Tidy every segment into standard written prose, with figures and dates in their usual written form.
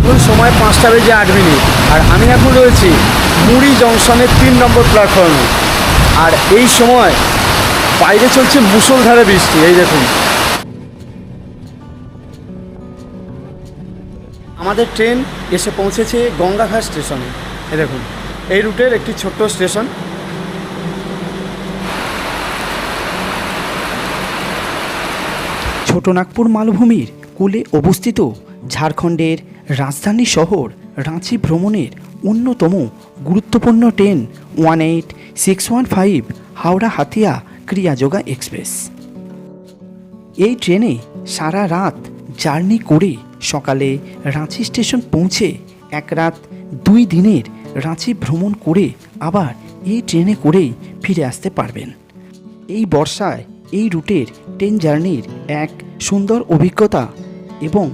এখন সময় 5:08 আর আমি এখন রয়েছি মুড়ি জংশনের 3 নম্বর প্ল্যাটফর্মে। আর এই সময় বাইরে চলছে মুষলধারে বৃষ্টি। এই দেখুন, আমাদের ট্রেন এসে পৌঁছেছে গঙ্গাঘাট স্টেশনে। এই দেখুন, এই রুটের একটি ছোট্ট স্টেশন। ছোটনাগপুর মালভূমির কূলে অবস্থিত ঝাড়খণ্ডের রাজধানী শহর রাঁচি ভ্রমণের অন্যতম গুরুত্বপূর্ণ ট্রেন 18615 হাওড়া হাতিয়া ক্রিয়াযোগা এক্সপ্রেস। এই ট্রেনে সারা রাত জার্নি করে সকালে রাঁচি স্টেশন পৌঁছে 1 রাত 2 দিনের রাঁচি ভ্রমণ করে আবার এই ট্রেনে করেই ফিরে আসতে পারবেন। এই বর্ষায় এই রুটের ট্রেন জার্নির এক সুন্দর অভিজ্ঞতা এবং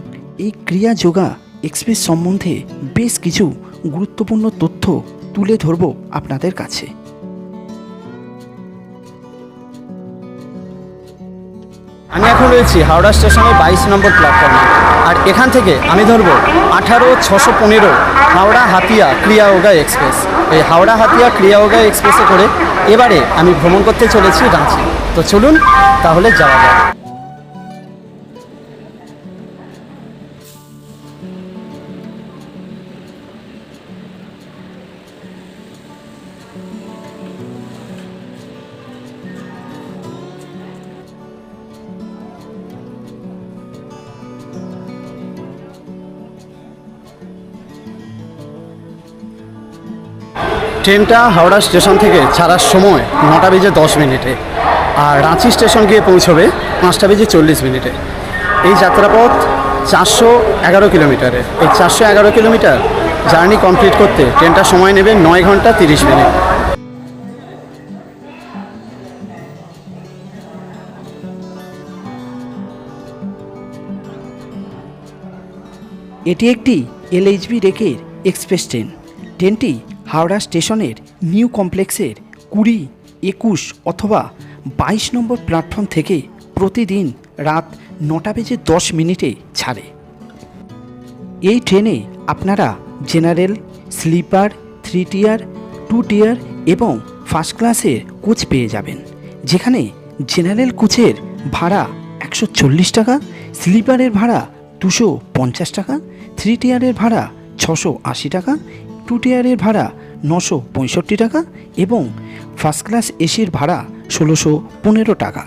এই ক্রিয়াযোগা এক্সপ্রেস সম্বন্ধে বেশ কিছু গুরুত্বপূর্ণ তথ্য তুলে ধরব আপনাদের কাছে। আমি এখন রয়েছি হাওড়া স্টেশনে 22 নম্বর প্ল্যাটফর্মে। আর এখান থেকে আমি ধরব 18615 হাওড়া হাতিয়া ক্রিয়াযোগা এক্সপ্রেস। এই হাওড়া হাতিয়া ক্রিয়াযোগা এক্সপ্রেসে করে এবারে আমি ভ্রমণ করতে চলেছি রাঁচি। তো চলুন তাহলে যাওয়া যাক। ট্রেনটা হাওড়া স্টেশন থেকে ছাড়ার সময় 9:10 আর রাঁচি স্টেশন গিয়ে পৌঁছবে 5:40। এই যাত্রাপথ 411 কিলোমিটারের। এই 411 কিলোমিটার জার্নি কমপ্লিট করতে ট্রেনটা সময় নেবে 9 ঘন্টা 30 মিনিট। এটি একটি LHB রেকের এক্সপ্রেস ট্রেন। ট্রেনটি হাওড়া স্টেশনের নিউ কমপ্লেক্সের 20, 21 অথবা 22 নম্বর প্ল্যাটফর্ম থেকে প্রতিদিন রাত 9:10 ছাড়ে। এই ট্রেনে আপনারা জেনারেল, স্লিপার, 3 টিয়ার, 2 টিয়ার এবং ফার্স্ট ক্লাসের কোচ পেয়ে যাবেন, যেখানে জেনারেল কোচের ভাড়া 140 টাকা, স্লিপারের ভাড়া 250 টাকা, 3 টিয়ারের ভাড়া 680 টাকা, 2 টিয়ারের ভাড়া 965 টাকা এবং ফার্স্ট ক্লাস এসির ভাড়া 1615 টাকা।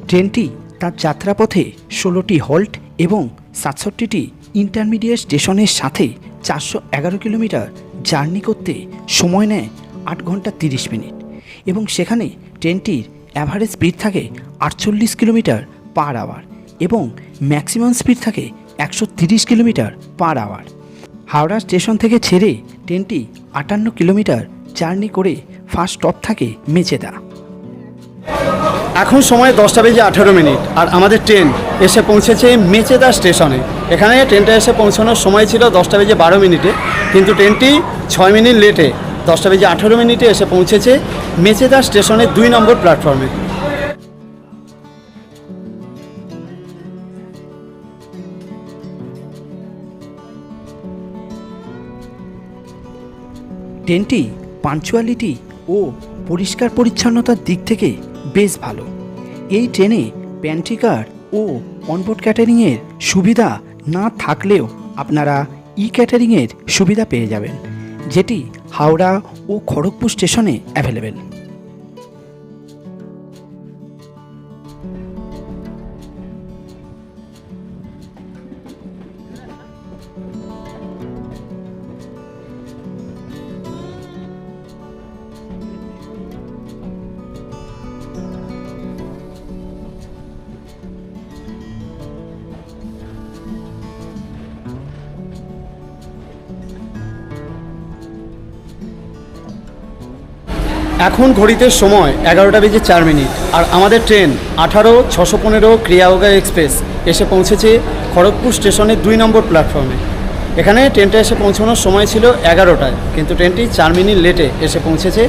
ট্রেনটি তার যাত্রাপথে 16টি হল্ট এবং 67টি ইন্টারমিডিয়েট স্টেশনের সাথে 411 কিলোমিটার জার্নি করতে সময় নেয় 8 ঘন্টা 30 মিনিট এবং সেখানে ট্রেনটির অ্যাভারেজ স্পিড থাকে 48 কিলোমিটার পার আওয়ার এবং ম্যাক্সিমাম স্পিড থাকে 130 kilometre per hour. Howrah station থেকে ছেড়ে ট্রেনটি 58 কিলোমিটার জার্নি করে ফার্স্ট স্টপ থাকে মেচেদা। এখন সময় 10:18 আর আমাদের ট্রেন এসে পৌঁছেছে মেচেদা স্টেশনে। এখানে ট্রেনটা এসে পৌঁছানোর সময় ছিল 10:12, কিন্তু ট্রেনটি 6 মিনিট লেটে 10:18 এসে পৌঁছেছে মেচেদা স্টেশনের 2 নম্বর প্ল্যাটফর্মে। ট্রেনটি পাঞ্চুয়ালিটি ও পরিষ্কার পরিচ্ছন্নতার দিক থেকে বেশ ভালো। এই ট্রেনে প্যান্ট্রি কার ও অনবোর্ড ক্যাটারিংয়ের সুবিধা না থাকলেও আপনারা ক্যাটারিংয়ের সুবিধা পেয়ে যাবেন, যেটি হাওড়া ও খড়গপুর স্টেশনে অ্যাভেলেবেল। এখন ঘড়িতে সময় 11:04 আর আমাদের ট্রেন 18615 ক্রিয়াযোগা এক্সপ্রেস এসে পৌঁছেছে খড়গপুর স্টেশনের 2 নম্বর প্ল্যাটফর্মে। এখানে ট্রেনটা এসে পৌঁছানোর সময় ছিল 11টায়, কিন্তু ট্রেনটি 4 মিনিট লেটে এসে পৌঁছেছে।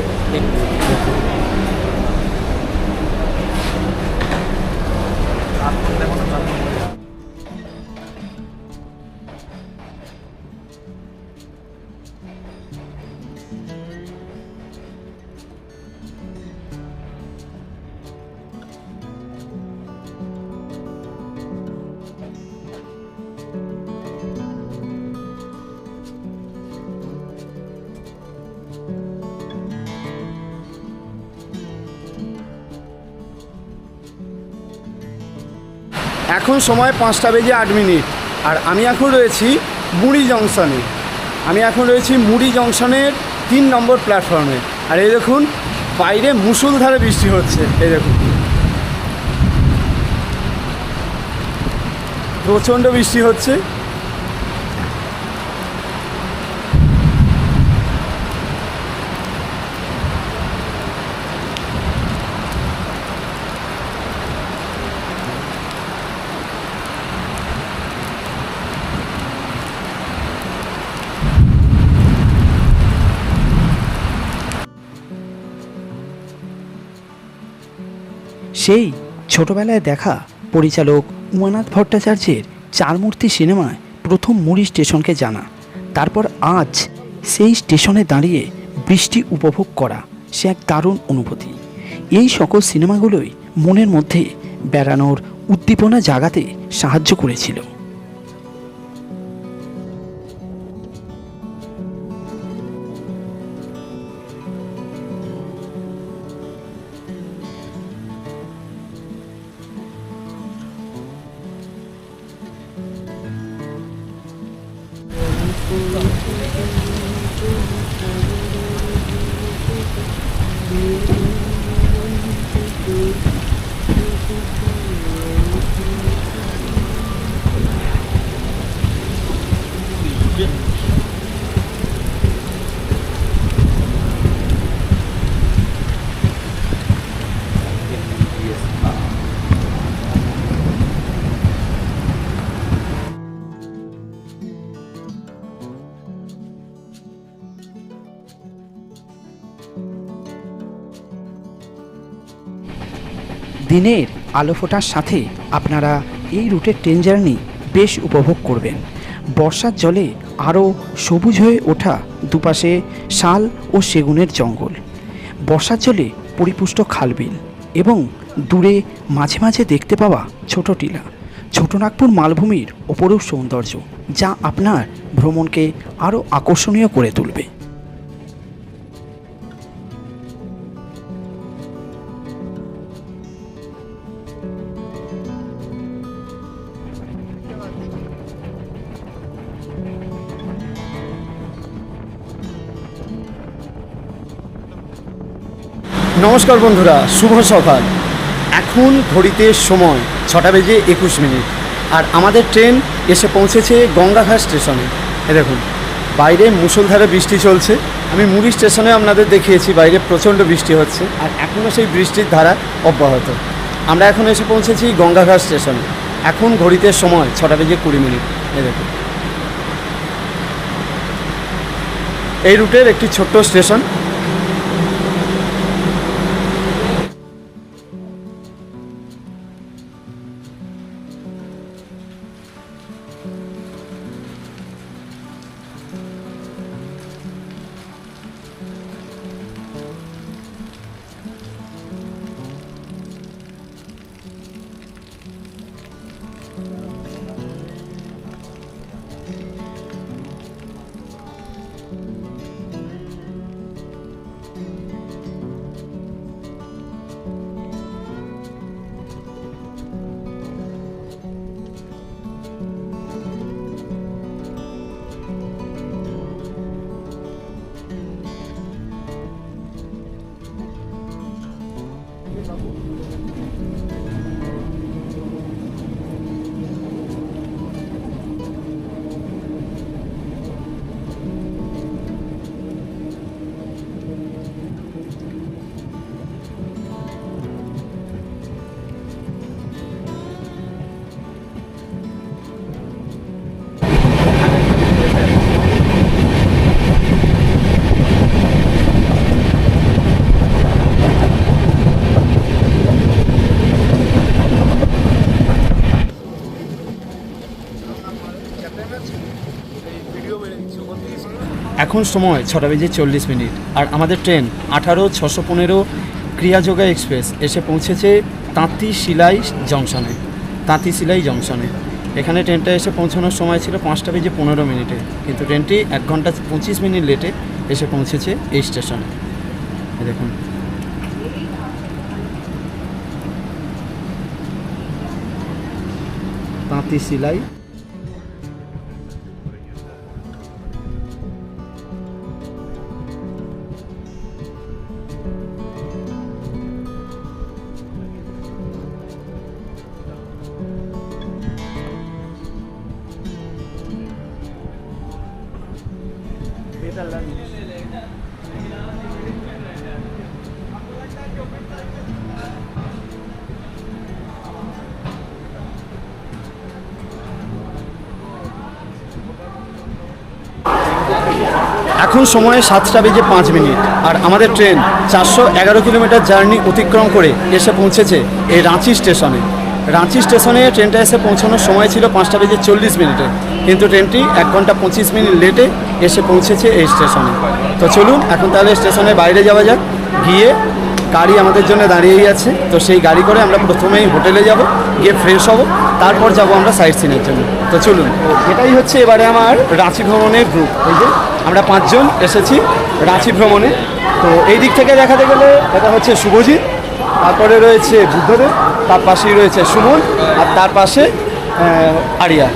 এখন সময় 5:08 আর আমি এখন রয়েছি মুড়ি জংশনে। মুড়ি জংশনের 3 নম্বর প্ল্যাটফর্মে। আর এই দেখুন বাইরে মুষলধারে বৃষ্টি হচ্ছে। এই দেখুন প্রচণ্ড বৃষ্টি হচ্ছে। সেই ছোটবেলায় দেখা পরিচালক উমানাথ ভট্টাচার্যের চারমূর্তি সিনেমায় প্রথম মুড়ি স্টেশনকে জানা, তারপর আজ সেই স্টেশনে দাঁড়িয়ে বৃষ্টি উপভোগ করা, সে এক দারুণ অনুভূতি। এই সকল সিনেমাগুলোই মনের মধ্যে বেড়ানোর উদ্দীপনা জাগাতে সাহায্য করেছিল। দিনের আলো ফোটার সাথে আপনারা এই রুটের ট্রেন জার্নি বেশ উপভোগ করবেন। বর্ষার জলে আরও সবুজ হয়ে ওঠা দুপাশে শাল ও সেগুনের জঙ্গল, বর্ষার জলে পরিপুষ্ট খালবিল এবং দূরে মাঝে মাঝে দেখতে পাওয়া ছোট টিলা, ছোটনাগপুর মালভূমির অপরূপ সৌন্দর্য, যা আপনার ভ্রমণকে আরও আকর্ষণীয় করে তুলবে। নমস্কার বন্ধুরা, শুভ সকাল। এখন ঘড়িতে সময় 6:21 আর আমাদের ট্রেন এসে পৌঁছেছে গঙ্গাঘাট স্টেশনে। এ দেখুন বাইরে মুষলধারে বৃষ্টি চলছে। আমি মুড়ি স্টেশনে আপনাদের দেখিয়েছি বাইরে প্রচণ্ড বৃষ্টি হচ্ছে আর এখনও সেই বৃষ্টির ধারা অব্যাহত। আমরা এখন এসে পৌঁছেছি গঙ্গাঘাট স্টেশনে। এখন ঘড়িতে সময় 6:20। এ দেখুন এই রুটের একটি ছোট্ট স্টেশন। এখন সময় 6:40 আর আমাদের ট্রেন 18-615 ক্রিয়াযোগা এক্সপ্রেস এসে পৌঁছেছে তাঁতি সিলাই জংশনে। এখানে ট্রেনটা এসে পৌঁছানোর সময় ছিল 5:15, কিন্তু ট্রেনটি 1 ঘন্টা 25 মিনিট লেটে এসে পৌঁছেছে এই স্টেশনে। দেখুন তাঁতি সেলাই। এখন সময় 7:05 আর আমাদের ট্রেন 411 কিলোমিটার জার্নি অতিক্রম করে এসে পৌঁছেছে এই রাঁচি স্টেশনে। রাঁচি স্টেশনে ট্রেনটা এসে পৌঁছানোর সময় ছিল 5:40 কিন্তু ট্রেনটি 1 ঘন্টা 25 মিনিট লেটে এসে পৌঁছেছে এই স্টেশনে। তো চলুন এখন তাহলে স্টেশনের বাইরে যাওয়া যাক, গিয়ে গাড়ি আমাদের জন্য দাঁড়িয়েই আছে। তো সেই গাড়ি করে আমরা প্রথমেই হোটেলে যাব, গিয়ে ফ্রেশ হব, তারপর যাব আমরা সাইট সিনের জন্য। তো চলুন, এটাই হচ্ছে এবারে আমার রাঁচি ভ্রমণের গ্রুপ। এই যে আমরা 5 জন এসেছি রাঁচি ভ্রমণে। তো এই দিক থেকে দেখাতে গেলে এটা হচ্ছে শুভজিৎ, তারপরে রয়েছে বুদ্ধদেব, তার পাশেই রয়েছে সুমন, আর তার পাশে আরিয়া।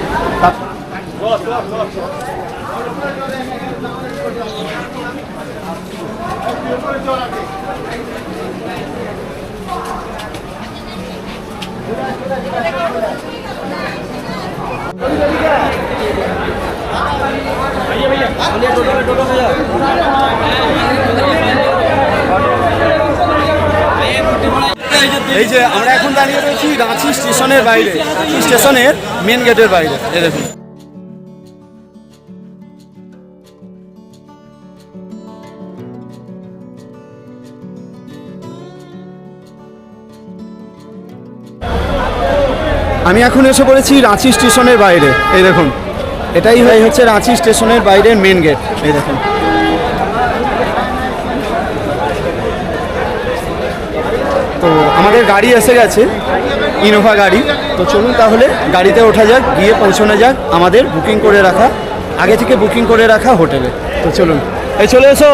এই যে আমরা এখন দাঁড়িয়ে রয়েছি রাঁচি স্টেশনের বাইরে, রাঁচি স্টেশনের মেন গেটের বাইরে। এই দেখুন, আমি এখন এসে পড়েছি রাঁচি স্টেশনের বাইরে। এই দেখুন, এটাই হচ্ছে রাঁচি স্টেশনের বাইরের মেন গেট। এই দেখুন, তো আমাদের গাড়ি এসে গেছে, ইনোভা গাড়ি। তো চলুন তাহলে গাড়িতে ওঠা যাক, গিয়ে পৌঁছানো যাক আমাদের বুকিং করে রাখা, আগে থেকে বুকিং করে রাখা হোটেলে। তো চলুন, এই চলে এসো।